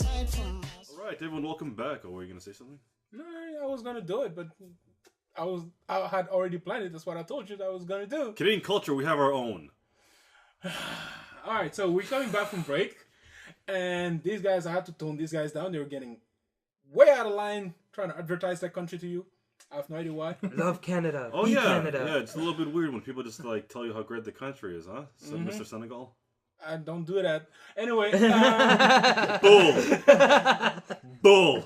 All right, everyone, welcome back. Oh, were you gonna say something? No, I was gonna do it, but I had already planned it. That's what I told you that I was gonna do. Canadian culture, we have our own. All right, so we're coming back from break, and these guys, I had to tone these guys down. They were getting way out of line trying to advertise their country to you. I have no idea why. Love Canada. Oh Be yeah, Canada. yeah. It's a little bit weird when people just like tell you how great the country is, huh? So, Mr. Senegal. I don't do that. Anyway, Bull. Bull.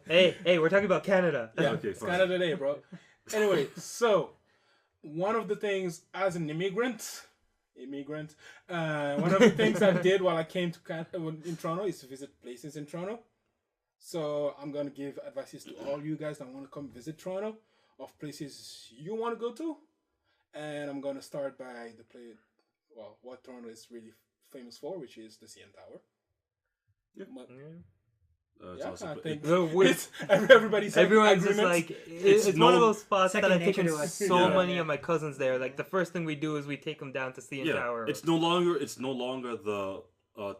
Hey, we're talking about Canada. yeah, Okay, it's fine. Canada Day, bro. Anyway, so one of the things as an immigrant, one of the things I did while I came to Canada in Toronto is to visit places in Toronto. So I'm gonna give advices to all you guys that want to come visit Toronto of places you want to go to, and I'm gonna start by the place. Well, what Toronto is really famous for, which is the CN Tower. Yeah. But, It's also- I think With everybody's everyone's just agreements. like it's one of those spots that second I've taken nature to us. so Yeah. many of my cousins there. Like the first thing we do is we take them down to CN yeah, Tower. it's no longer the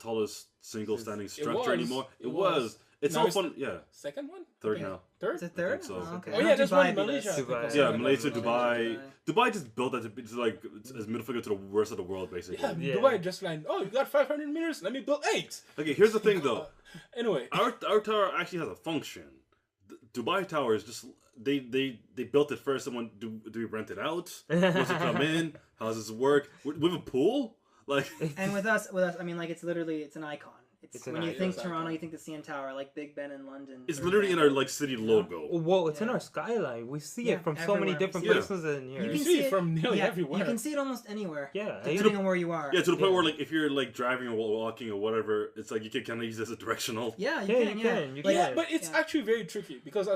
tallest single standing structure was. anymore. It It was. was. It's Now all it's fun. Yeah, Second one? third Okay. now. Third? Is it third? I think so. Oh, okay. Oh yeah, there's one in Dubai beat Malaysia. us. I think, Dubai. also. Yeah, Yeah, Malaysia, Dubai. Dubai just built that to like as middle figure to the worst of the world, basically. Yeah, Yeah. Dubai just like, oh, you got 500 meters, let me build 8. Okay, here's the thing though. Anyway, Our tower actually has a function. The Dubai Tower is just they built it first. Someone do we rent it out? Does it come in? How does this work? We have a pool. Like And with us, I mean, like it's an icon. It's an when you icon. think It's an Toronto, icon. you think the CN Tower, like Big Ben in London. it's for literally in our example. like city logo. Whoa, it's in Yeah. our skyline. We see Yeah, it from so many everywhere. different Yeah. places in here. you can see see it it- from nearly Yeah, everywhere. you can see it almost anywhere. Yeah, Depending on where you are. Yeah, to the point Yeah. where like if you're like driving or walking or whatever, it's like you can kind of use it as a directional. Yeah, Yeah, you can. you Yeah, can, you Like, can. Yeah, but it's Yeah. actually very tricky because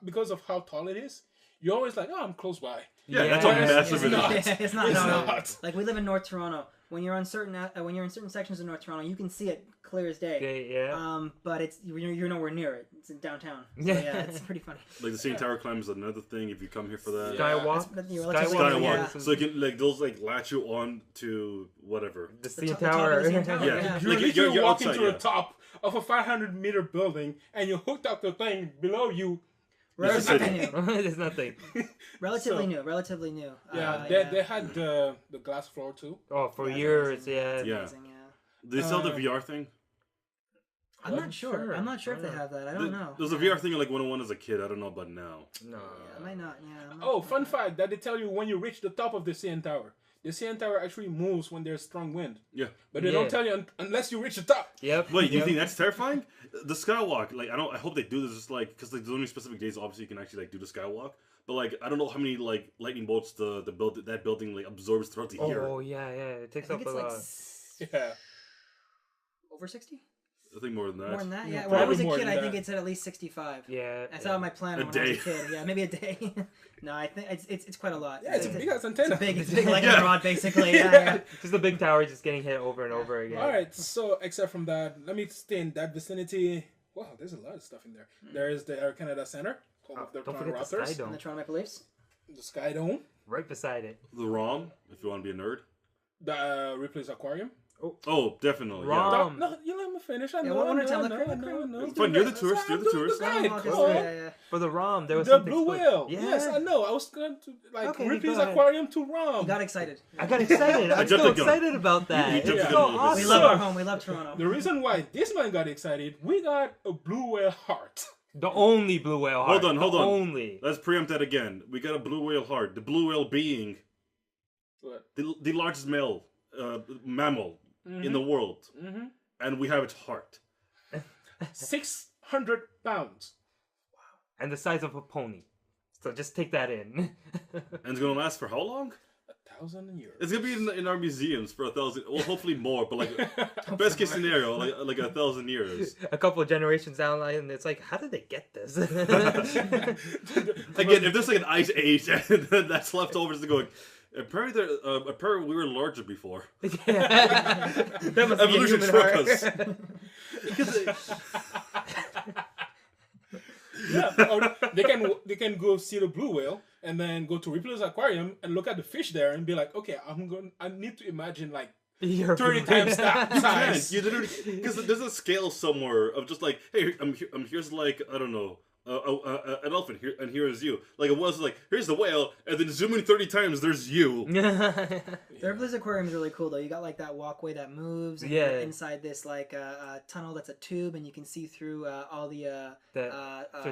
because of how tall it is, you're always like, oh, I'm close by. Yeah, that's how Yeah. massive It's it not. is. It's not. It's no. not. Like we live in North Toronto. When you're in certain sections of North Toronto, you can see it clear as day. Okay, yeah. But you're nowhere near it. It's in downtown. So, Yeah. yeah, it's pretty funny. Like the same tower climb is another thing if you come here for that. Yeah. Skywalk. That's- you're relatively- Skywalk. Skywalk. Yeah. So you can like those like latch you on to whatever. The The CN top of the Tower. CN Tower, Yeah. yeah. You're Like, literally you're walking outside, to yeah. the top of a 500-meter building, and you're hooked up to a thing below you. It's a Relatively city. new. There's nothing. Relatively new. Yeah, they had the glass floor too. Oh, for That's years, amazing. yeah. That's Yeah. amazing, They sell the Uh, VR thing. I'm not sure. I'm not sure if they have that. I don't know. There was a VR thing like 101 as a kid. I don't know about now. No. Yeah, I might not. Yeah. I'm not Oh, sure. fun fact that they tell you when you reach the top of the CN Tower. The CN Tower actually moves when there's strong wind, Yeah. but they Yeah. don't tell you unless you reach the top. Yep. Wait, you yep. think that's terrifying? The skywalk, like I hope they do this just like because like there's only specific days obviously you can actually like do the skywalk. But like I don't know how many like lightning bolts that building like absorbs throughout the year. Oh, yeah. It I takes think up it's a like lot. Yeah. over 60. I think more than that. More than that. Yeah, Yeah. When I was a probably more kid, than I think that. it's at least 65. Yeah. That's how my plan A when I was day. a kid. Yeah, maybe a day. No, I think it's quite a lot. Yeah, it's a big ass antenna. It's a big lightning Yeah. rod, basically. Yeah. Just a big tower just getting hit over and over again. All right, so except from that, let me stay in that vicinity. Wow, there's a lot of stuff in there. There is the Air Canada Center, home of the Don't Toronto forget the Raptors, Sky And Dome. the Toronto Maple Leafs. the Sky Dome, Right beside it. The ROM, if you want to be a nerd. the Ripley's Aquarium. Oh, definitely. Yeah. ROM. No, you let me finish. I know, one more I know, time, I look, know, look, I know, I look. know. It's fine, you're the That's tourist, how you're I'm the doing tourist. guide, Oh, okay, come so, on. yeah. For the ROM, there was The something blue split. whale. Yeah. Yes, I know. I was going to like Okay, Ripley's go ahead. Aquarium to He Rom. got excited. I got excited. I'm jumped so the gun. excited about that. You It's jumped the so gun a little bit. We awesome. love our home. We love Toronto. The reason why this man got excited, we got a blue whale heart. The only blue whale heart. Hold on. The only. Let's preempt that again. We got a blue whale heart. The blue whale being What? the largest male mammal in the world, Mm-hmm. and we have its heart. 600 pounds. And the size of a pony. So just take that in. And it's gonna last for how long? 1,000 years. It's gonna be in our museums for 1,000. Well, hopefully more, but like best case scenario, like 1,000 years. A couple of generations down the line, it's like, how did they get this? Again, if there's like an ice age and that's left over, it's going. Apparently, we were larger before. Yeah. That must Evolution be a human took heart. us. Yeah, or they can go see the blue whale and then go to Ripley's Aquarium and look at the fish there and be like, okay, I need to imagine like You're 30 times that size. You literally, because there's a scale somewhere of just like, hey, here's like, I don't know, an elephant here, and here is you. Like it was like, here's the whale, and then zoom in 30 times, there's you. Their Bliss Aquarium is really cool though. You got like that walkway that moves, and you're inside this like tunnel that's a tube, and you can see through all the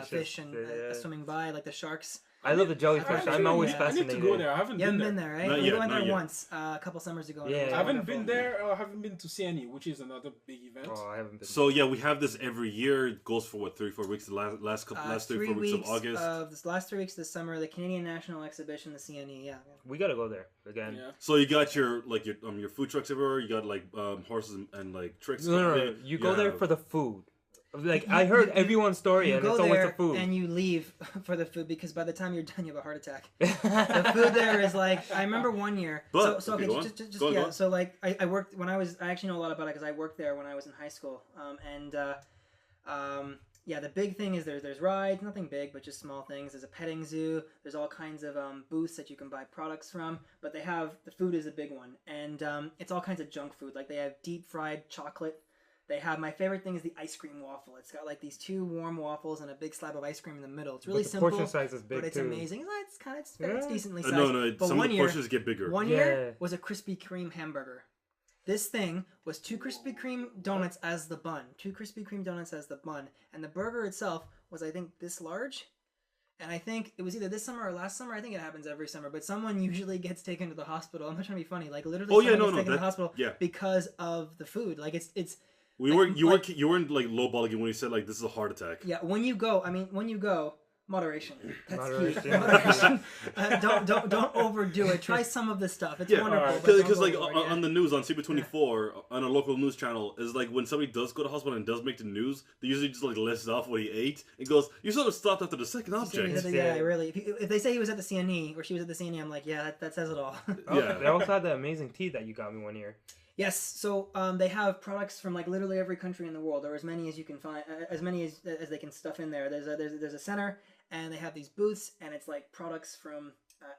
fish and swimming by, like the sharks. I love the jellyfish. I'm always I fascinated. need to go there. I haven't You haven't been been there. there, right? Not We yet, went there not yet. once a couple summers ago. Yeah. It was I haven't wonderful. been there, or I haven't been to CNE, which is another big event. Oh, I haven't been. So yeah, we have this every year. It goes for what, 3-4 weeks. The last 3-4 weeks of August. This last 3 weeks of the summer, the Canadian National Exhibition, the CNE. Yeah. We gotta go there again. Yeah. So you got your food trucks everywhere. You got like horses and like tricks. No. You go there for the food. Like I heard everyone's story, You and go it's always there the food. and you leave for the food because by the time you're done, you have a heart attack. The food there is like I remember one year. But, so okay, okay, go just on. Go yeah. on. So like I worked when I actually know a lot about it because I worked there when I was in high school. Yeah, the big thing is there's rides, nothing big, but just small things. There's a petting zoo. There's all kinds of booths that you can buy products from. But the food is a big one, and it's all kinds of junk food. Like they have deep fried chocolate. They have, my favorite thing is the ice cream waffle. It's got like these 2 warm waffles and a big slab of ice cream in the middle. It's really But the simple, portion size is big but it's too. amazing. It's decently sized. No. But Some of one the year, portions get bigger. one year was a Krispy Kreme hamburger. This thing was 2 Krispy Kreme donuts as the bun. 2 Krispy Kreme donuts as the bun. And the burger itself was, I think, this large. And I think it was either this summer or last summer. I think it happens every summer. But someone usually gets taken to the hospital. I'm not trying to be funny. Like literally, someone gets taken to the hospital because of the food. Like it's. You weren't like lowballing it when you said like this is a heart attack. Yeah, when you go, moderation. That's Moderation. key. Moderation. Don't overdo it. Try some of the stuff. It's wonderful. Because like on the news on CB24 on a local news channel is like when somebody does go to hospital and does make the news, they usually just like lists off what he ate and goes, "You sort of stopped after the second object." Yeah, really. If they say he was at the CNE or she was at the CNE, I'm like, yeah, that says it all. Yeah. They also had the amazing tea that you got me one year. Yes, so they have products from like literally every country in the world, or as many as you can find, as many as they can stuff in there. There's a center, and they have these booths, and it's like products from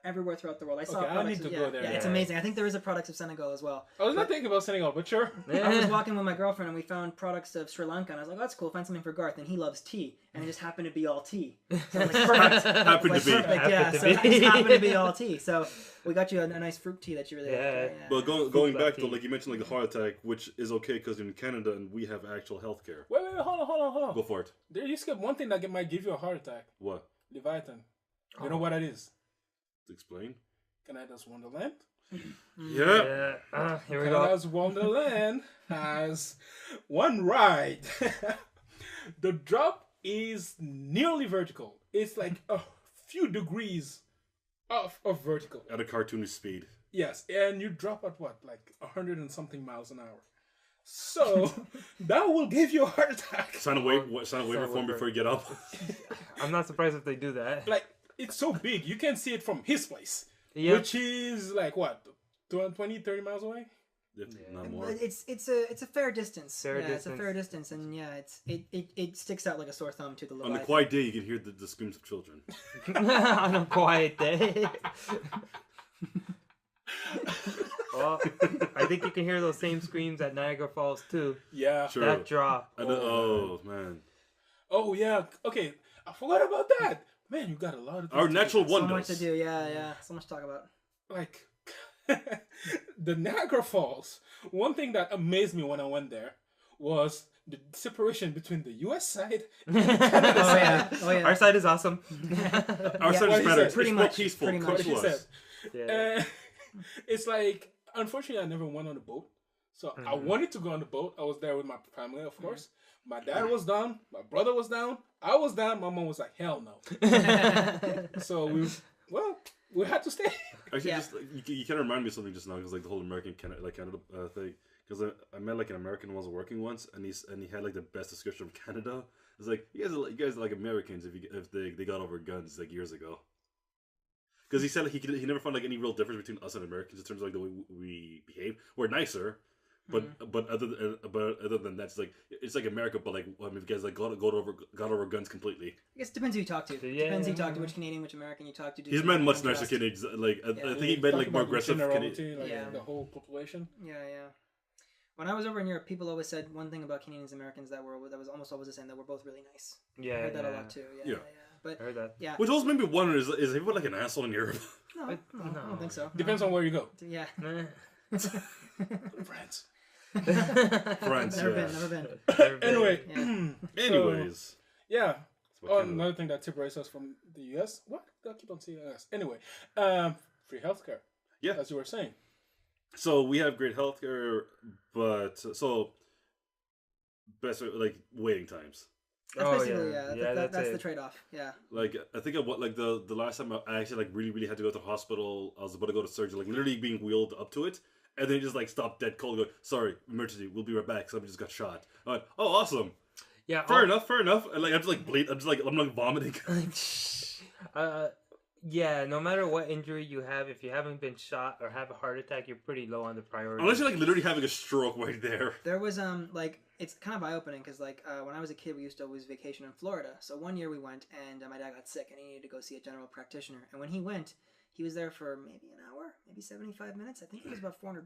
everywhere throughout the world. I saw. I need to go there. Yeah, it's amazing. I think there is a products of Senegal as well. I was not thinking about Senegal, but sure. I was walking with my girlfriend, and we found products of Sri Lanka, and I was like, "Oh, that's cool. Find something for Garth," and he loves tea, and it just happened to be all tea. So I was like, perfect. Happened to be. Perfect, yeah. So it just happened to be all tea. So we got you a nice fruit tea that you really like. Yeah. But going back to like you mentioned like the heart attack, which is okay because you're in Canada and we have actual health care. Wait, hold on. Go for it. There, you skipped one thing that might give you a heart attack. What? Leviathan. You know what that is? Explain. Canada's Wonderland. Yeah. Here we go. Canada's Wonderland has one ride. The drop is nearly vertical. It's like a few degrees of vertical. At a cartoonish speed. Yes, and you drop at what, like 100 and something miles an hour. So that will give you a heart attack. Sign a waiver form before you get up. I'm not surprised if they do that. Like, it's so big, you can see it from his place, Yep. which is like what, 20, 30 miles away? Not more. It's a fair distance. Fair It's a distance. fair distance, and yeah, it sticks out like a sore thumb to the On Leviathan. the quiet day, you can hear the screams of children. On a quiet day. Well, I think you can hear those same screams at Niagara Falls too. Yeah. Sure. That drop. Oh man. Oh yeah. Okay, I forgot about that. Man, you got a lot of things Our to natural do. So much wonders. to do. Yeah. So much to talk about. Like the Niagara Falls. One thing that amazed me when I went there was the separation between the U.S. side and the Canada Oh side. yeah. Oh yeah. Our side is awesome. Our side what is he better. said. It's Pretty more much, peaceful. pretty Come much. What to he us. said. Yeah. It's like, unfortunately, I never went on a boat. So I wanted to go on the boat. I was there with my family, of course. My dad was down. My brother was down. I was down. My mom was like, hell no. So we had to stay. Actually, Yeah. just you kind of remind me of something just now because like the whole American Canada thing. Because I met like an American who was working once, and he had like the best description of Canada. It's like you guys are like Americans if they got over guns like years ago. Because he said like, he never found like any real difference between us and Americans in terms of like the way we behave. We're nicer, but other than that, it's like America, but like if you guys like got over guns completely. I guess it depends who you talk to. Yeah. Depends who you talk to, which Canadian, which American you talk to. He's meant much nicer Canadians. Like I think he meant like more aggressive Generality, Canadians. like Yeah. the whole population. Yeah. When I was over in Europe, people always said one thing about Canadians and Americans that was almost always the same, that we're both really nice. Yeah, I heard that yeah. a lot too. Yeah. But I heard that. yeah, Which also made me wonder: is everyone like an asshole in Europe? no, I don't think so. Depends on where you go. Yeah. France. France, Never yeah. been. Never been. Never been. Anyway, Yeah. Anyways, yeah. that's what Oh, Canada- another thing that separates us from the U.S. What? I keep on saying U.S. Anyway, free healthcare. Yeah. As you were saying. So we have great healthcare, but best like waiting times. That's Oh, basically yeah. yeah. Yeah, That's that's the it. trade-off. Yeah. Like I think of what like the last time I actually like really had to go to the hospital. I was about to go to surgery, like literally being wheeled up to it, and then just like stopped dead cold. Go, sorry, emergency. We'll be right back. Somebody just got shot. I went, oh, awesome. Yeah. Fair enough. And like I'm just like bleed. I'm like vomiting. Yeah, no matter what injury you have, if you haven't been shot or have a heart attack, you're pretty low on the priority. Unless you're like literally having a stroke right there. There was like it's kind of eye-opening because like when I was a kid, we used to always vacation in Florida. So one year we went and my dad got sick and he needed to go see a general practitioner. And when he went, he was there for maybe an hour, maybe 75 minutes. I think it was about $400.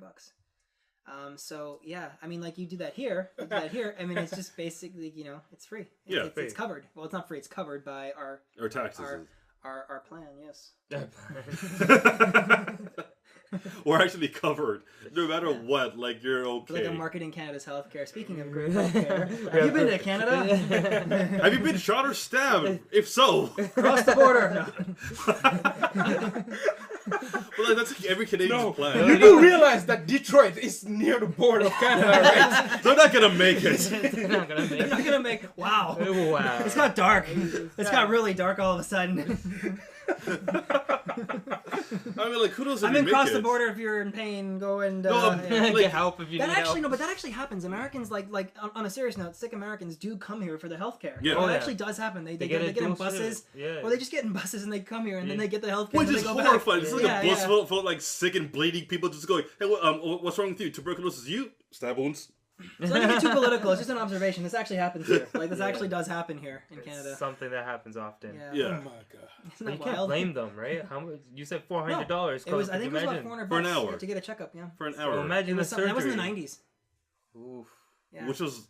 So yeah, I mean, like you do that here. I mean, it's just basically, it's free. Yeah, It's covered. Well, it's not free. It's covered by our Or taxes. our plan. Yes. We're actually covered. No matter what, like you're okay. Like I'm marketing Canada's healthcare. Speaking of great healthcare, have you been to Canada? Have you been shot or stabbed? If so, Cross the border. No. well, like, that's like every Canadian's plan. You do realize that Detroit is near the border of Canada, right? They're not gonna make it. They're not gonna make They're not gonna make. Wow. Wow. It's got dark. It's got really dark all of a sudden. I mean, like, who knows if I'm you in make cross it? the border. If you're in pain, go and. No, yeah. like- Get help if you That need actually help. but that actually happens. Americans like on a serious note, sick Americans do come here for their healthcare. Yeah. Well, Oh, it yeah. actually does happen. They They get a in dual buses, citizen. Yeah. or they just get in buses and they come here and then Yeah. they get the healthcare. Which and is then they go horrifying. back. It's like Yeah, a bus yeah. full of like sick and bleeding people just going, hey, what's wrong with you? Tuberculosis? You? Stab wounds? So don't get too political. It's just an observation. This actually happens here. Like this actually does happen here in It's Canada. something that happens often. Yeah. Yeah. Oh my god. Isn't But that you can't wild? blame them, right? How much? You said $400. It was. I Could think it you was about imagine? $400 For an hour. to get a checkup. Yeah. For an So hour. imagine It the was. surgery. That was in the 90s. Oof. Yeah. Which was...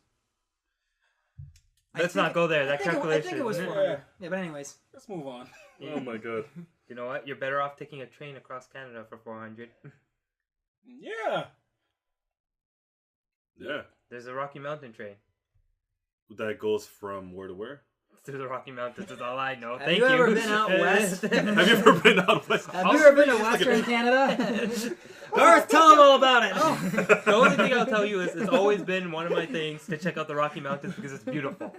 I Let's think- not go there. That I think calculation. it was isn't 400. Yeah, but anyways. Let's move on. Yeah. Oh my god. You know what? You're better off taking a train across Canada for 400. Yeah. Yeah. There's a Rocky Mountain train. That goes from where to where? Through the Rocky Mountains is all I know. Have Thank you ever been out west? Have you ever been out west? Have you ever been to Western Canada? Garth, tell them all about it. The only thing I'll tell you is it's always been one of my things to check out the Rocky Mountains because it's beautiful.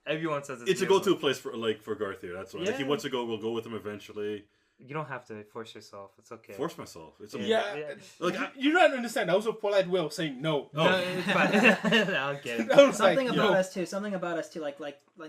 Everyone says it's It's a beautiful. go-to place for Garth here. That's why. Like, he Yeah. wants to go. We'll go with him eventually. You don't have to force yourself. It's okay. Force myself. It's a, Yeah. Like, You don't understand. That was a polite way of saying no. No, it's fine. No, I'm kidding. That was Something like, about yo. us too. Something about us too. Like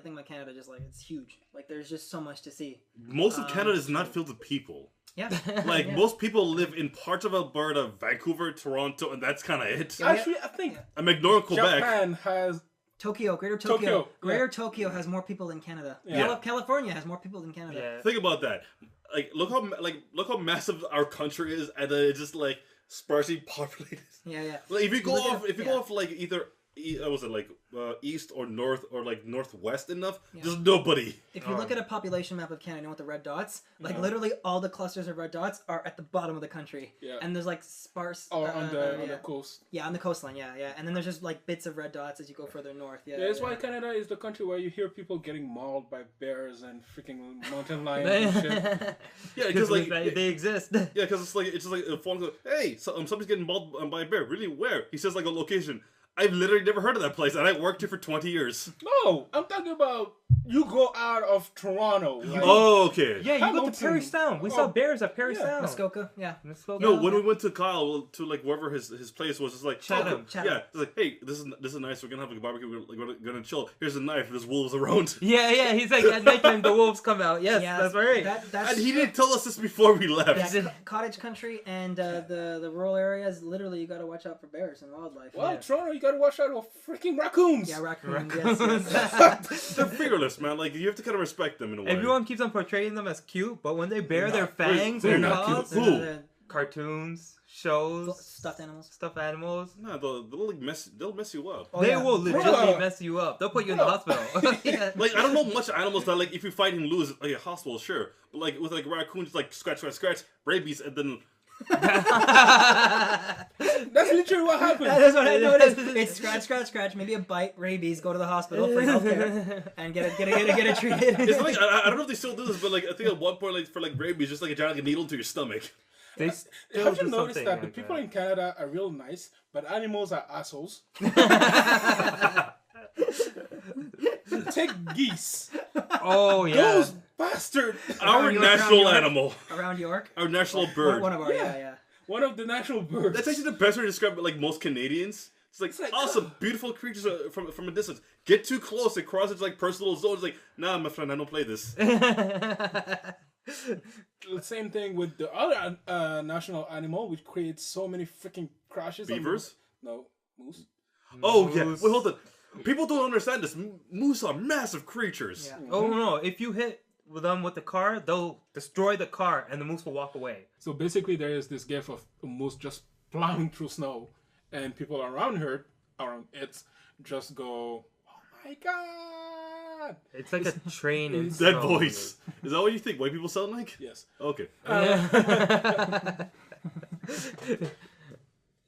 thing about Canada, just like it's huge. Like there's just so much to see. most of Canada is not filled with people. Yeah. Like Yeah. most people live in parts of Alberta, Vancouver, Toronto, and that's kind of it. Yeah. Actually, I think I'm ignoring Quebec. Japan has. Tokyo, Greater Tokyo, Tokyo. yeah. Greater Tokyo has more people than Canada. Yeah. California has more people than Canada. Yeah. Think about that. Like look how massive our country is, and then it's just like sparsely populated. Yeah, yeah. Like if you go Look at- off, if you yeah. go off like either. Was it like east or north or like northwest enough? Yeah. There's nobody. If you look at a population map of Canada, you know what the red dots? Like literally all the clusters of red dots are at the bottom of the country. Yeah. And there's like sparse. Or on the yeah. coast. Yeah, on the coastline. Yeah, yeah. And then there's just like bits of red dots as you go further north. Yeah. Yeah, that's why Canada is the country where you hear people getting mauled by bears and freaking mountain lions and shit. Yeah, because like they exist. yeah, because it's just like a phone goes, hey, somebody's getting mauled by a bear. Really? Where? He says like a location. I've literally never heard of that place, and I worked here for 20 years. No, I'm talking about you go out of Toronto. Like, Oh, okay. Yeah, you go to Hamilton. Parry Sound. We saw bears at Parry Yeah. Sound. Muskoka. Yeah. Muskoka. No, when we went to Kyle to like wherever his place was, it's like Chatham. Chatham. Yeah, it's like hey, this is nice. We're gonna have a barbecue. We're gonna chill. Here's a knife. There's wolves around. Yeah, he's like, at nighttime the wolves come out. Yes, Yeah, that's right. That's And he didn't tell us this before we left. yeah, cottage country and the rural areas. Literally, you got to watch out for bears and wildlife. well, Yeah. Toronto, you gotta watch out for freaking raccoons. Yeah, raccoons. Raccoons. Yes. They're fearless, man. Like you have to kind of respect them in a way. Everyone keeps on portraying them as cute, but when they bare their not. Wait, fangs they're and not cute. claws, Who? cartoons, shows, Stuffed animals. stuffed animals. No, they'll mess you up. Oh, They yeah. will legitimately Bruh. mess you up. They'll put you in the hospital. Yeah. Like I don't know much animals that like if you fight and lose like a hospital, sure, but like with like raccoons, like scratch, rabies, and then That's literally what happened. That's what I noticed. It's scratch, maybe a bite, rabies, go to the hospital for healthcare, and get it treated. it's like I don't know if they still do this, but like I think at one point like for like rabies, just like a giant needle into your stomach. They still Have do you noticed something that the like people in Canada are real nice, but animals are assholes? Take geese. Oh yeah. Those bastards. Our York, national York. animal, Around York. our national bird. One of our, yeah. One of the national birds. That's actually the best way to describe like most Canadians. It's like like, awesome, beautiful creatures from a distance. Get too close, it crosses like personal zones. Like, nah, my friend, I don't play this. The same thing with the other national animal, which creates so many freaking crashes. Beavers? No, moose. Oh yeah, Moose. wait, hold on. People don't understand this. Moose are massive creatures. Yeah. Oh no! If you hit them with the car, they'll destroy the car, and the moose will walk away. So basically, there is this gif of a moose just plowing through snow, and people around it, just go, "Oh my god!" It's like a train in That snow. voice. Is that what you think white people sound like? Yes. Okay.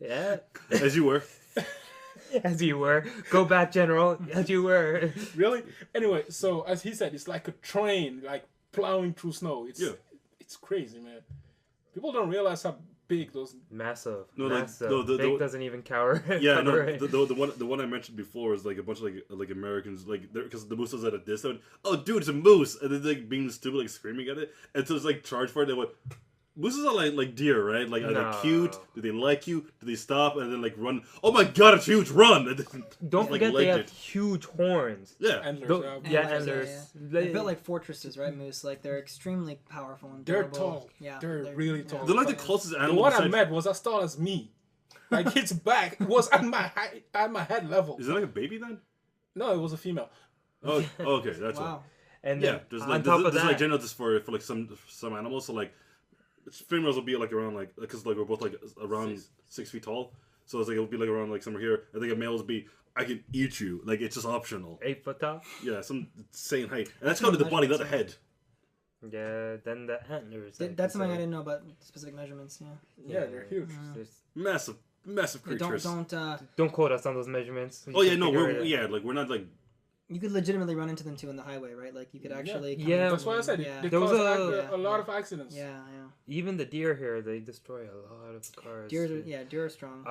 Yeah, As you were. as you were. Go back, General. As you were. Really? Anyway, so as he said, it's like a train, like plowing through snow. It's crazy, man. People don't realize how big those. Massive. No, like, massive. no, Big doesn't even cover. Yeah, no. cover it. The one I mentioned before is like a bunch of like Americans like because the moose was at a distance. Oh, dude, it's a moose, and then like being stupid, like screaming at it, and so it's like charged for it. They went. Mooses are like deer, right? Like, are No. they cute? Do they like you? Do they stop and then like run? Oh my god, it's huge! Run! And then, Don't like, forget they legged have it. huge horns. Yeah, Antlers, Yeah, Antlers, and yeah, there's They're built like fortresses, right, moose? Like they're extremely powerful and They're durable. tall. Yeah, They're really tall. they're like the closest The animal. one I besides- met was as tall as me. Like its back was at my height, at my head level. Is it like a baby then? No, it was a female. Oh, okay, that's Wow. all. and Yeah, then there's on like top of there's that, like general just for like some animals. So like females will be like around like because like we're both like around 6 feet tall. So it's like it'll be like around like somewhere here. I think a male will be I can eat you. Like it's just optional. 8 foot tall. Yeah, some insane height, and that's counted the body, not the head. Yeah, then the antlers. like That's you something I said. didn't know about specific measurements. Yeah. Yeah, they're huge. There's- Massive creatures. Don't quote us on those measurements. You Oh yeah, can no, figure it out. like we're not like You could legitimately run into them too in the highway, right? Like you could actually. come Yeah. into That's why I them. said Yeah. they There was cause a- a lot of accidents. Yeah. Even the deer here, they destroy a lot of cars. Deer are strong.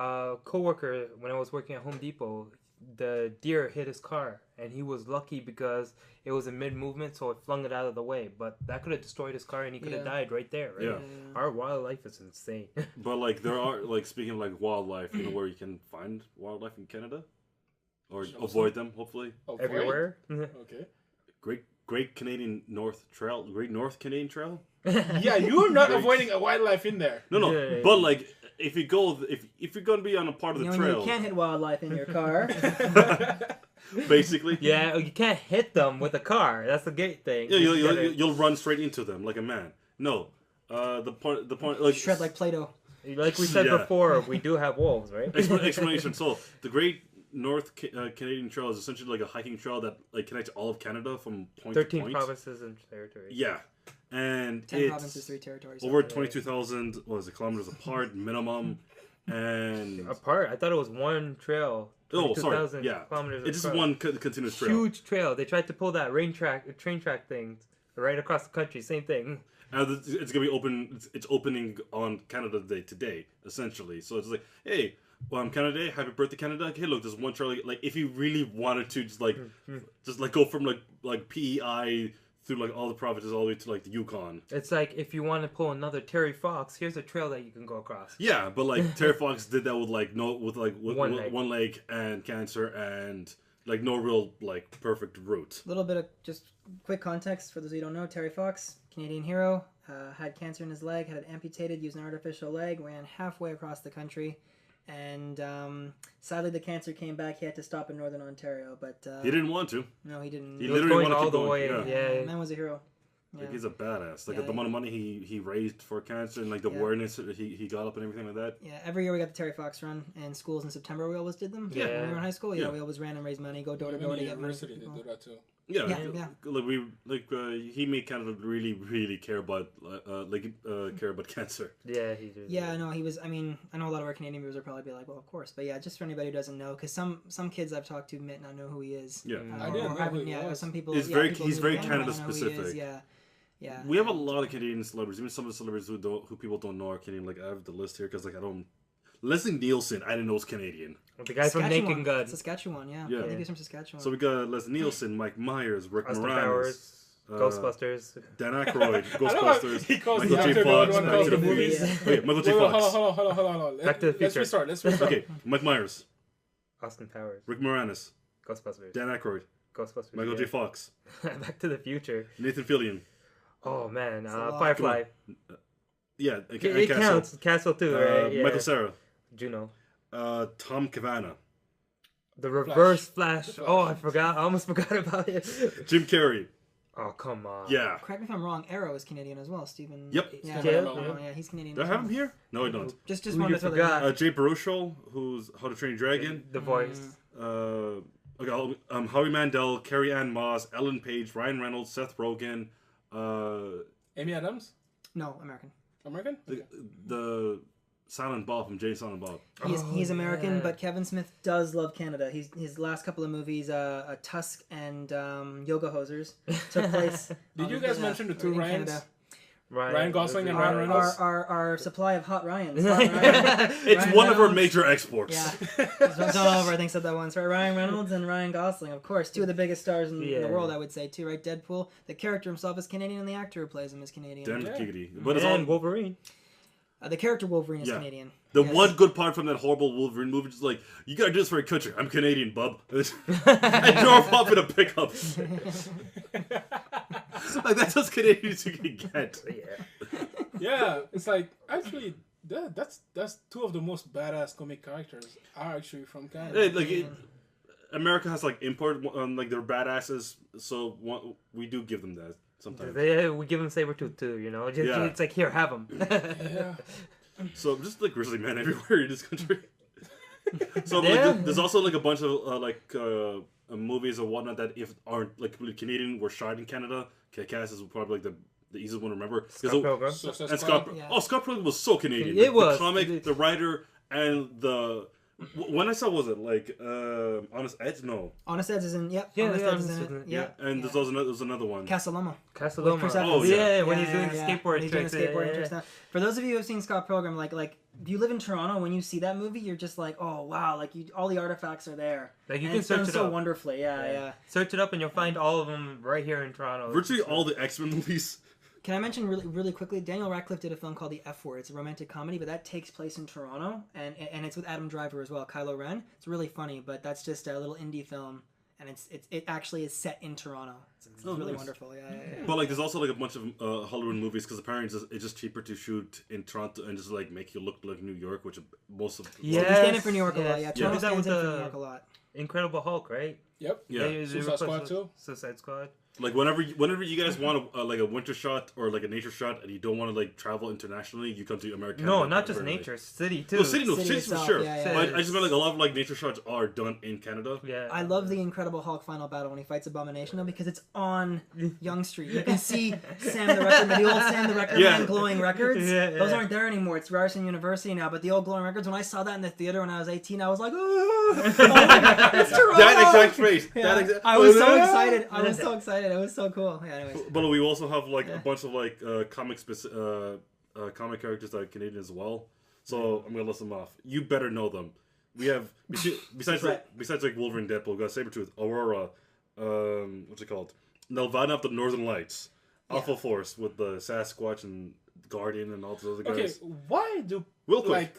Coworker, when I was working at Home Depot, the deer hit his car, and he was lucky because it was in mid-movement, so it flung it out of the way. But that could have destroyed his car, and he could have Yeah. died right there. Right? Yeah. Our wildlife is insane. But like there are like speaking of like wildlife, you know where you can find wildlife in Canada, or avoid them. Hopefully, Avoid. Everywhere. Okay. Great Canadian North Trail, Great North Canadian Trail. Yeah, you're not Great. avoiding a wildlife in there. No, Yeah. but like if you go, if you're gonna be on a part of the You know, trail, you can't hit wildlife in your car. basically, Yeah, you can't hit them with a car. That's the gate thing. yeah, You gotta- you'll run straight into them like a man. No, the point, like Shred like Play-Doh. like we said Yeah. before, we do have wolves, right? explanation. So the Great North Canadian Trail is essentially like a hiking trail that like connects all of Canada from point 13 to point. provinces and territories. Yeah, and 10 it's provinces, 3 territories. over 22,000 kilometers apart minimum, and Apart, I thought it was one trail. oh sorry, 22,000 yeah, kilometers it's just across. one continuous trail. Huge trail. They tried to pull that train track thing right across the country. Same thing. And it's gonna be open. It's opening on Canada Day today, essentially. So it's like, hey, Canada Day, happy birthday, Canada. Hey, look, there's one trail. Like, if you really wanted to, just like go from like PEI through like all the provinces all the way to like the Yukon. It's like if you want to pull another Terry Fox, here's a trail that you can go across. Yeah, but like Terry Fox did that with like One leg. and cancer and like no real like perfect route. A little bit of just quick context for those who don't know. Terry Fox, Canadian hero, had cancer in his leg, had it amputated, used an artificial leg, ran halfway across the country, and sadly the cancer came back. He had to stop in Northern Ontario, but He didn't want to. no, he didn't. He He was literally going wanted to all keep the going, way. yeah. Yeah. Man was a hero. Like he's a badass. Like the amount of money he raised for cancer and like the awareness he got up and everything like that. Yeah, every year we got the Terry Fox run in schools in September. We always did them. Yeah. When we were in high school. Yeah, we always ran and raised money, go door to door to get money. University, they do that too. Yeah, Yeah. like he made Canada really care about care about cancer. Yeah, he did. Yeah, no, he was. I mean, I know a lot of our Canadian viewers will probably be like, well, of course, but yeah, just for anybody who doesn't know, because some kids I've talked to might not know who he is. Yeah, I didn't know who he was. Some people. He's very Canada specific. Yeah. We have a lot of Canadian celebrities. Even some of the celebrities who people don't know are Canadian. Like I have the list here because like I don't. Leslie Nielsen, I didn't know was Canadian. Well, the guy from Naked Gun. Saskatchewan, yeah. Yeah. I think he's from Saskatchewan. So we got Leslie Nielsen, Mike Myers, Rick Austin Moranis, Powers, Ghostbusters. Dan Aykroyd, Ghostbusters, he calls Michael the J. actor Fox, one Back calls to the the movies. Future. Wait, Michael J. Wait, Fox. hold on. Back to the Future. Let's restart. Okay, Mike Myers, Austin Powers. Rick Moranis, Ghostbusters. Dan Aykroyd, Ghostbusters. Michael J. Fox, Back to the Future. Nathan Fillion. Oh man, a lot. Firefly. Yeah, It Castle. counts. Castle too, right? Yeah. Michael Cera, Juno. Tom Cavanagh, The Reverse Flash. Oh, I forgot. I almost forgot about it. Jim Carrey. Oh come on. Yeah. Correct me if I'm wrong. Arrow is Canadian as well. Stephen. Yep. Yeah, Yeah. he's Canadian. Do I as have well. him here? No, I don't. Just Who wanted you to throw forgot? that. Jay Baruchel, who's How to Train Your Dragon. The voice. Howie Mandel, Carrie Ann Moss, Ellen Page, Ryan Reynolds, Seth Rogen, Amy Adams, No, American. American. the Silent Bob from Jay Silent Bob. He's American, yeah. but Kevin Smith does love Canada. His last couple of movies, Tusk and Yoga Hosers, took place. Did you guys mention the two in Ryans? Canada. Ryan Gosling and Ryan Reynolds. Our supply of hot Ryans. It's Ryan one of our Reynolds. major exports. Yeah, John Oliver I think said that once, right? Ryan Reynolds and Ryan Gosling, of course, two of the biggest stars in the world, I would say, too, right? Deadpool, the character himself is Canadian, and the actor who plays him is Canadian. Damn Yeah. giggity. But it's all And Wolverine. The character Wolverine is Canadian. the Yes. one good part from that horrible Wolverine movie is like, you gotta do this for your country. I'm Canadian, bub. I drove off in a pickup. Like that's as Canadian as you can get. Yeah. Yeah, it's like actually that's two of the most badass comic characters are actually from Canada. Hey, like America has like import like their badasses, so we do give them that sometimes. We give him Sabretooth too, you know? Yeah. It's like, here, have him. Yeah. So just like grizzly men everywhere in this country. So Yeah. like, there's also like a bunch of movies or whatnot that if aren't like completely Canadian were shot in Canada. Kick-Ass is probably like the easiest one to remember. Scott Pilgrim. Suicide And Squad. Scott, Scott Pilgrim was so Canadian. It was. The comic, the writer, and the when I saw was it like Honest Ed's? No. Honest Ed's is in. Yep. Yeah, Honest yeah, Ed's is Honest in Ed's it. in it. Yep. And there's another one. Casa Loma. Casa With Loma. Chris Oh, Evans. yeah. when he's doing the skateboard When he's doing tricks. the skateboarding tricks now. For those of you who have seen Scott Pilgrim, like if you live in Toronto, when you see that movie, you're just like, oh wow, like all the artifacts are there. Like, you And can it's done search it so up. wonderfully. Yeah. Search it up and you'll find all of them right here in Toronto. Virtually all the X-Men movies. Can I mention really quickly? Daniel Radcliffe did a film called The F Word. It's a romantic comedy, but that takes place in Toronto, and it's with Adam Driver as well, Kylo Ren. It's really funny, but that's just a little indie film, and it actually is set in Toronto. It's really nice. wonderful. Yeah. But like, there's also like a bunch of Hollywood movies because apparently it's just cheaper to shoot in Toronto and just like make you look like New York, which most of Yeah. We stand in for New York a Yes. lot. Yeah, Yeah. Toronto Did that stands with in for the- New York a lot. Incredible Hulk, right? Yep. Yeah. They Suicide replaced Squad it- too? Suicide Squad. Like whenever you guys want like a winter shot or like a nature shot and you don't want to like travel internationally, you come to America. No, not just nature, city too. No, city for itself, sure. yeah. But I just meant like a lot of like nature shots are done in Canada. Yeah. I love the Incredible Hulk final battle when he fights Abomination though, because it's on Yonge Street. You can see Sam the Record, the old Sam the Record Yeah. man glowing records. Yeah, Those yeah. aren't there anymore. It's Ryerson University now. But the old glowing records, when I saw that in the theater when I was 18, I was like, oh, it's Toronto. That exact phrase. Yeah. That exact. I was so excited. I was so excited. It was so cool. Yeah, anyways. But we also have like a bunch of like comic comic characters that are Canadian as well. So I'm gonna list them off. You better know them. We have besides like Wolverine, Deadpool, we got Sabretooth, Aurora, what's it called? Nelvana of the Northern Lights, Alpha Force with the Sasquatch and Guardian and all those other Okay, guys. why do Real quick.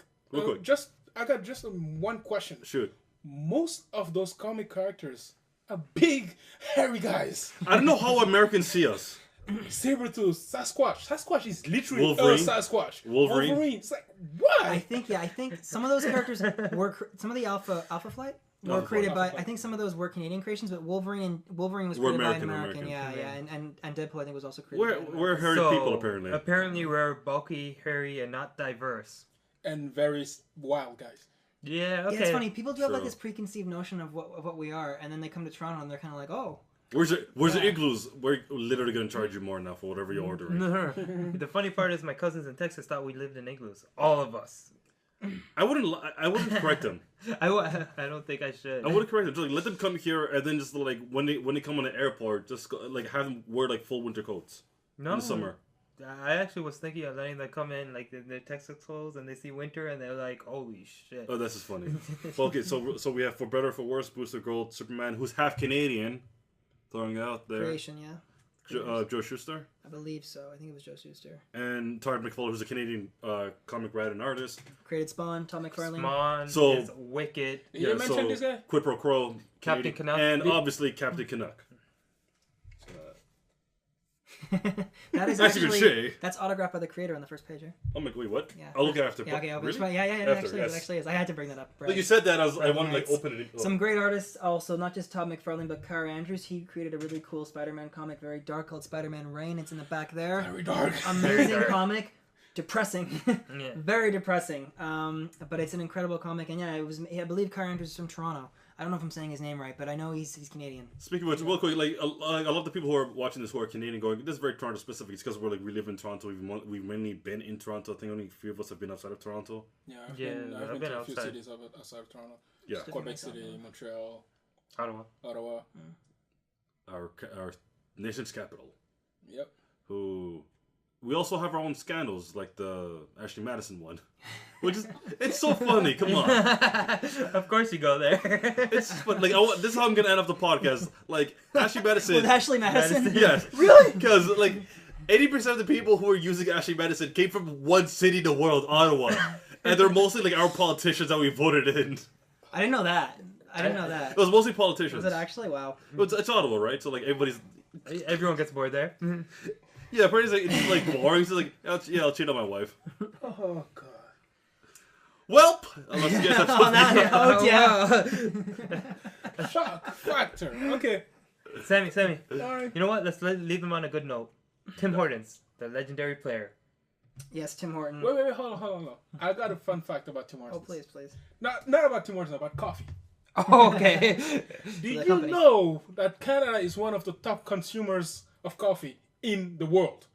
I got just one question. Shoot. Most of those comic characters are big, hairy guys. I don't know how Americans see us. Sabretooth, Sasquatch. Sasquatch is literally Wolverine. a Sasquatch. Wolverine. It's like, why? I think some of those characters were some of the Alpha Flight. No, created by. Alpha I think some of those were Canadian creations, but Wolverine was We're created American, by an American. American. Yeah. And Deadpool I think was also created. by an We're American. hairy people apparently. Apparently, we're bulky, hairy, and not diverse. and very wild guys. Yeah, okay. Yeah, it's funny. People do have like True. this preconceived notion of what we are, and then they come to Toronto and they're kind of like, oh. Where's the Yeah. igloos? We're literally gonna charge you more now for whatever you're ordering. The funny part is my cousins in Texas thought we lived in igloos. All of us. I wouldn't correct them. I don't think I should. I wouldn't correct them. Just like, let them come here and then just like when they come on the airport, just go, like have them wear like full winter coats No. in the summer. I actually was thinking of letting them come in like in their Texas clothes and they see winter and they're like, holy shit. Oh, this is funny. Well, okay, so we have for better or for worse, Booster Gold, Superman, who's half Canadian, throwing it out there. Creation, yeah. Joe Shuster. I believe so. I think it was Joe Shuster. And Todd McFarlane, who's a Canadian comic writer and artist. Created Spawn, Todd McFarlane. Spawn So- is wicked. Did you mention this guy? Quid Pro Quo, Captain Canadian, Canuck. and obviously Captain Canuck. That is That's a good actually shade. that's autographed by the creator on the first page. I'm like, wait, what? Yeah. I'll look after. Yeah, okay, Really? yeah, it After, actually, yes. it actually is. I had to bring that up. Like you said that, I wanted to like Nights. open it. Some great artists also, not just Todd McFarlane, but Kara Andrews. He created a really cool Spider-Man comic, very dark, called Spider-Man Reign. It's in the back there. Very dark. Amazing dark. comic. Depressing. Yeah. Very depressing. But it's an incredible comic. And yeah, I believe Kara Andrews is from Toronto. I don't know if I'm saying his name right, but I know he's Canadian. Speaking of which, real quick, like a lot of the people who are watching this who are Canadian going, this is very Toronto specific. It's because we live in Toronto. We've mainly been in Toronto. I think only a few of us have been outside of Toronto. Yeah, I've I've been been to a few outside. cities outside of Toronto. Yeah, Quebec City, Montreal, Ottawa. Ottawa. our nation's capital. Yep. Who we also have our own scandals, like the Ashley Madison one, which is it's so funny. Come on, Of course you go there. it's but like this is how I'm gonna end up the podcast. Like Ashley Madison. With Ashley Madison? Yes. Really? Because like 80% of the people who are using Ashley Madison came from one city in the world, Ottawa, and they're mostly like our politicians that we voted in. I didn't know that. I didn't know that. It was mostly politicians. Was it actually? Wow. It's Ottawa, right? So like everybody's Everyone gets bored there. yeah, pretty like it's like boring. So like I'll cheat on my wife. Oh god. Welp. Unless you guys have Oh, something. oh, yeah. Shock factor. Okay. Sammy. Sorry. You know what? Let's leave him on a good note. Tim Hortons, the legendary player. Yes, Tim Horton. Wait, hold on. I got a fun fact about Tim Hortons. Oh, please. Not about Tim Hortons, about coffee. Oh, okay. Did the you company. know that Canada is one of the top consumers of coffee in the world?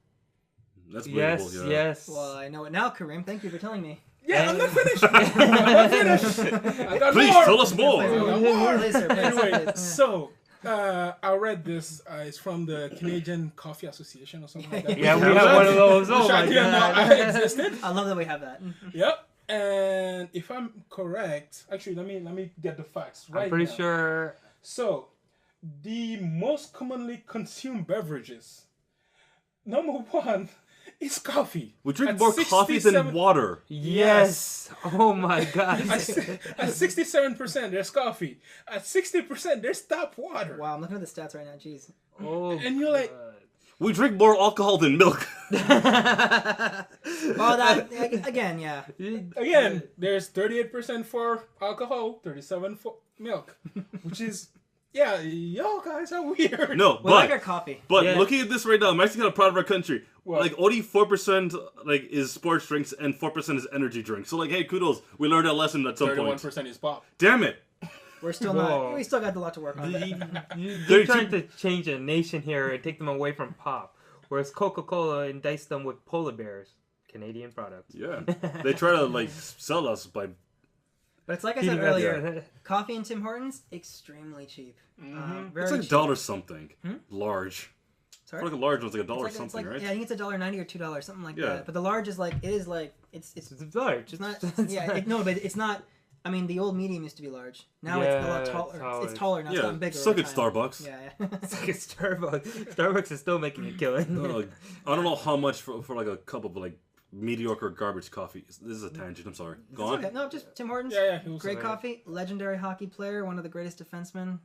That's believable. yes, Yeah. yes. Well, I know it now, Kareem. Thank you for telling me. Yeah, I'm not finished. I got Please more. tell us more. I got more. Please, sir, please, Anyway, please. so I read this. It's from the Canadian Coffee Association or something like that. Yeah, we have have that? one of those. Which Oh I my didn't know god. I existed. I love that we have that. Yep. And if I'm correct, actually, let me get the facts right I'm pretty now. sure. So, the most commonly consumed beverages. Number one is coffee. We drink At more coffee than 67 water. Yes. Oh my god. At 67%, there's coffee. At 60%, there's tap water. Wow, I'm looking at the stats right now. Jeez. Oh. And you're like, God. We drink more alcohol than milk. Oh, that again, yeah. again, there's 38% for alcohol, 37% for milk, which is, yeah, y'all guys are weird. No, We like but our coffee. Yeah. looking at this right now, I'm actually kind of proud of our country. What? Like only 4% like is sports drinks and 4% is energy drinks. So like, hey, kudos, we learned that lesson at some point. 31% is pop. Damn it! We're still Whoa. not. We still got a lot to work on. You're trying to change a nation here and take them away from pop, whereas Coca-Cola indicts them with polar bears, Canadian products. Yeah, they try to like sell us by. But it's like I Heating said up earlier, there. coffee in Tim Hortons extremely cheap. Very It's like cheap. $1 something. Large. Sorry? I feel like a large one's like $1 It's like, something, right? Yeah, I think it's $1.90 or $2, something like Yeah. that. But the large is like it's It's large. it's not. Yeah, no, but it's not. I mean, the old medium used to be large. Now it's a Yeah, lot it's taller. taller. It's taller now. It's Yeah, gotten bigger. suck over at time. Starbucks. Yeah. It's like a Starbucks. Starbucks is still making a killing. I don't know how much for like a cup of like mediocre garbage coffee. This is a tangent. I'm sorry. Go on. Okay, no, just Tim Hortons. Yeah, he was Great alright. coffee, legendary hockey player, one of the greatest defensemen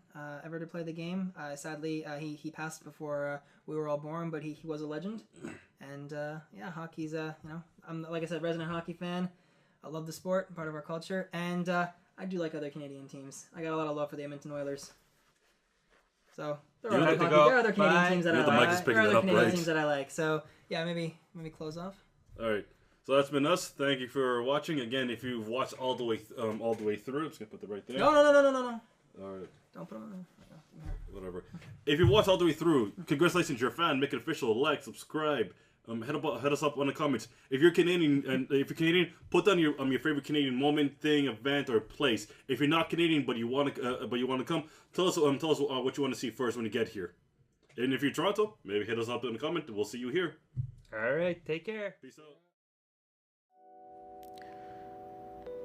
ever to play the game. Sadly, he passed before we were all born, but he was a legend. And yeah, hockey's like I said, resident hockey fan. I love the sport, part of our culture, and I do like other Canadian teams. I got a lot of love for the Edmonton Oilers. So there You are have other, to go. there are other Canadian Bye. teams that You I know the mic is like. picking There are it other up, Canadian right? teams that I like. So yeah, maybe close off. All right. So that's been us. Thank you for watching. Again, if you've watched all the way through, I'm just gonna put that right there. No. All right. Don't put them. Whatever. If you watched all the way through, congratulations, you're a fan. Make it official. Like, subscribe. Hit us up in the comments. If you're Canadian, put down your favorite Canadian moment, thing, event, or place. If you're not Canadian but you want to come, tell us what you want to see first when you get here. And if you're Toronto, maybe hit us up in the comment. We'll see you here. All right, take care. Peace out.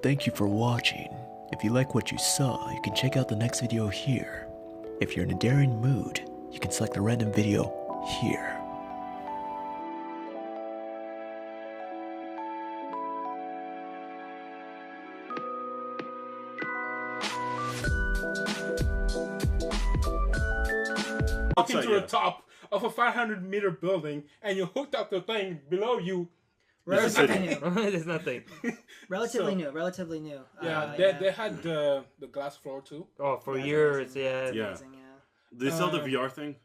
Thank you for watching. If you like what you saw, you can check out the next video here. If you're in a daring mood, you can select a random video here. Walking to the top of a 500-meter building, and you hooked up the thing below you. Relatively new. There's nothing. Relatively new. Yeah, they had the glass floor too. Oh, for Yeah, years, amazing. yeah. That's Yeah. amazing, They sell the VR thing.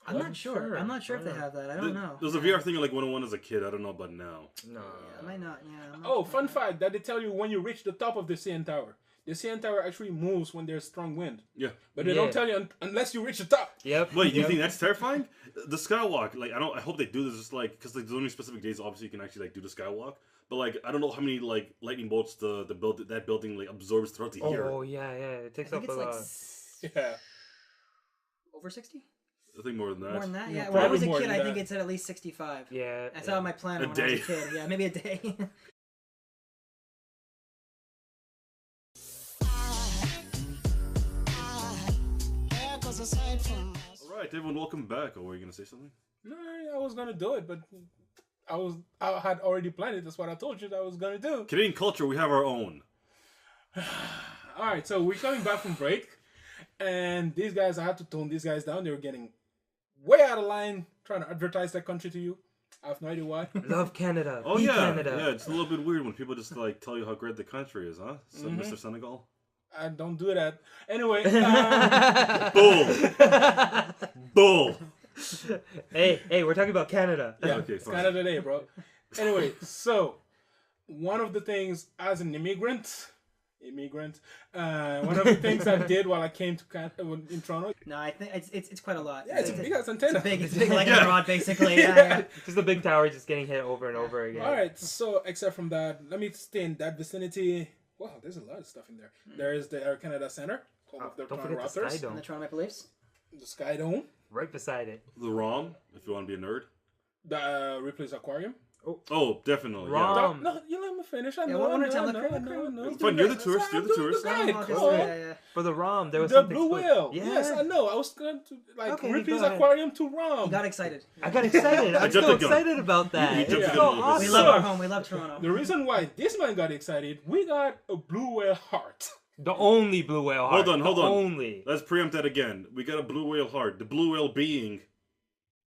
I'm not sure. I'm not sure if they have that. I don't know. There was a VR thing like 101 as a kid. I don't know about now. No. Yeah, I might not. Yeah. I'm not Oh, sure. fun fact that they tell you when you reach the top of the CN Tower. The CN Tower actually moves when there's strong wind. Yeah. But they Yeah. don't tell you unless you reach the top. Yep. Wait, you yep. think that's terrifying? The skywalk, like I hope they do this just like because like, there's only specific days obviously you can actually like do the skywalk. But like I don't know how many like lightning bolts that building like absorbs throughout the year. Oh, yeah. It I takes think up a it's like lot. Yeah. over 60. I think more than that. More than that. Yeah, Yeah. When I probably was a more kid, than I think that. it's at least 65. Yeah. That's how my plan A when I was a day. kid. Yeah, maybe a day. All right, everyone, welcome back. Oh, were you gonna say something? No, I was gonna do it, but I had already planned it. That's what I told you that I was gonna do. Canadian culture, we have our own. All right, so we're coming back from break, and these guys, I had to tone these guys down. They were getting way out of line trying to advertise their country to you. I have no idea why. Love Canada. Oh Be yeah, Canada. yeah. It's a little bit weird when people just like tell you how great the country is, huh? So, Mr. Senegal. I don't do that. Anyway, Bull. Bull. Hey, we're talking about Canada. yeah, Okay, it's fine. Canada Day, bro. Anyway, so one of the things as an immigrant, one of the things I did while I came to Canada in Toronto. No, I think it's quite a lot. Yeah, it's a big ass antenna. It's big like Yeah. a rod, basically. Yeah. Just a big tower just getting hit over and over again. All right, so except from that, let me stay in that vicinity. Wow, there's a lot of stuff in there. There is the Air Canada Center, home of the Don't Toronto forget the Raptors, Sky And Dome. the Toronto Maple Leafs. the Sky Dome, Right beside it. The ROM, if you want to be a nerd. the Ripley's Aquarium. Oh, definitely. Yeah. ROM. No, you let me finish. I know, one more I know, time, I let know, Craig- I know, I know. It's fine, you're the tourist, you're the tourist. Guide, Oh, come okay, on. yeah. For the ROM, there was The something Blue special. Whale. Yeah. Yes, I know. I was going to Okay, Ripley's go ahead. Aquarium to Rom. He got excited. I got excited. I'm jumped so the gun. excited about that. You It's jumped the so gun a little bit. awesome. We So- love our home. We love Toronto. The reason why this man got excited, we got a blue whale heart. The only blue whale heart. Hold on. The only. Let's preempt that again. We got a blue whale heart. The blue whale being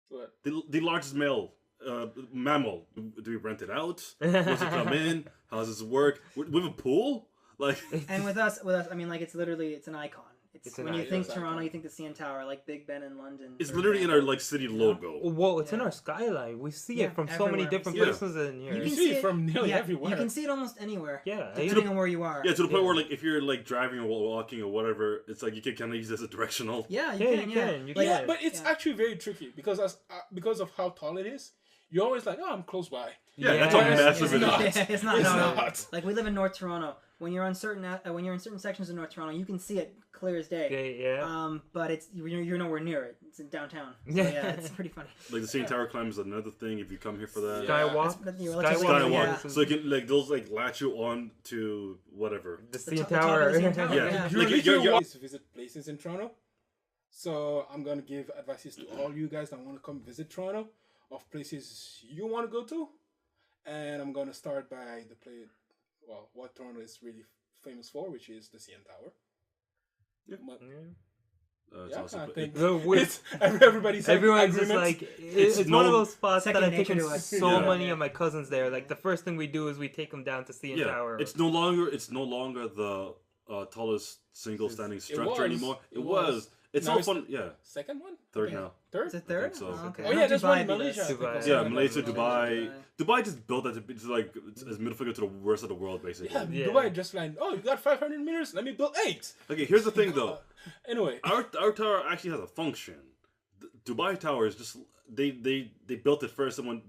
What? the largest mammal. Do we rent it out? Does it come in? How does this work? With a pool? Like, And with us, I mean, like it's an icon. It's an when you icon. think It's an Toronto, icon. you think the CN Tower, like Big Ben in London. it's for literally in example. our like city logo. Well, it's in Yeah. our skyline. We see Yeah, it from so many everywhere. different Yeah. places in here. You can see it from nearly everywhere. You can see it almost anywhere. Yeah, Depending on where you are. Yeah, to the point Yeah. where like if you're like driving or walking or whatever, it's like you can kind of use it as a directional. Yeah, Yeah, you can. you Yeah, can, you Like, can. Yeah, but it's Yeah. actually very tricky because because of how tall it is. You're always like, oh, I'm close by. Yeah, that's how Yeah. massive It's it not. is. It's not. It's no. not. Like we live in North Toronto. When you're in certain sections of North Toronto, you can see it clear as day. Okay, yeah. But you're nowhere near it. It's in downtown. So, Yeah. yeah, it's pretty funny. Like the CN Tower climb is another thing if you come here for that. Yeah. Skywalk. That's- you're Skywalk. relatively- Skywalk. Yeah. So you can like those like latch you on to whatever. The The CN top of Tower. the CN Tower, Yeah. yeah. You Like, literally you're- want to visit places in Toronto. So I'm gonna give advices to all you guys that want to come visit Toronto of places you want to go to, and I'm gonna start by what Toronto is really famous for, which is the CN Tower. Yeah. But Yeah. Yeah, I think With everybody's everyone's just agreement. like it's one of those spots that second I've taken nature to us. so Yeah. many of my cousins there. Like the first thing we do is we take them down to CN Yeah, Tower. it's no longer the tallest single standing structure was. anymore. It It was. was. It's Now all it's fun. Yeah, Second one? third Okay. now. Third? Is it third? so. Oh, okay. Oh, yeah, Not there's one in Dubai, but Malaysia. I that's- think, or Dubai. something Yeah, like Malaysia, that. Dubai. Dubai just built that to like as middle finger to the worst of the world, basically. Yeah, Yeah. Dubai just like, oh, you got 500 meters, let me build 8. Okay, here's the thing though. Anyway, Our tower actually has a function. The Dubai Tower is just they built it first, and when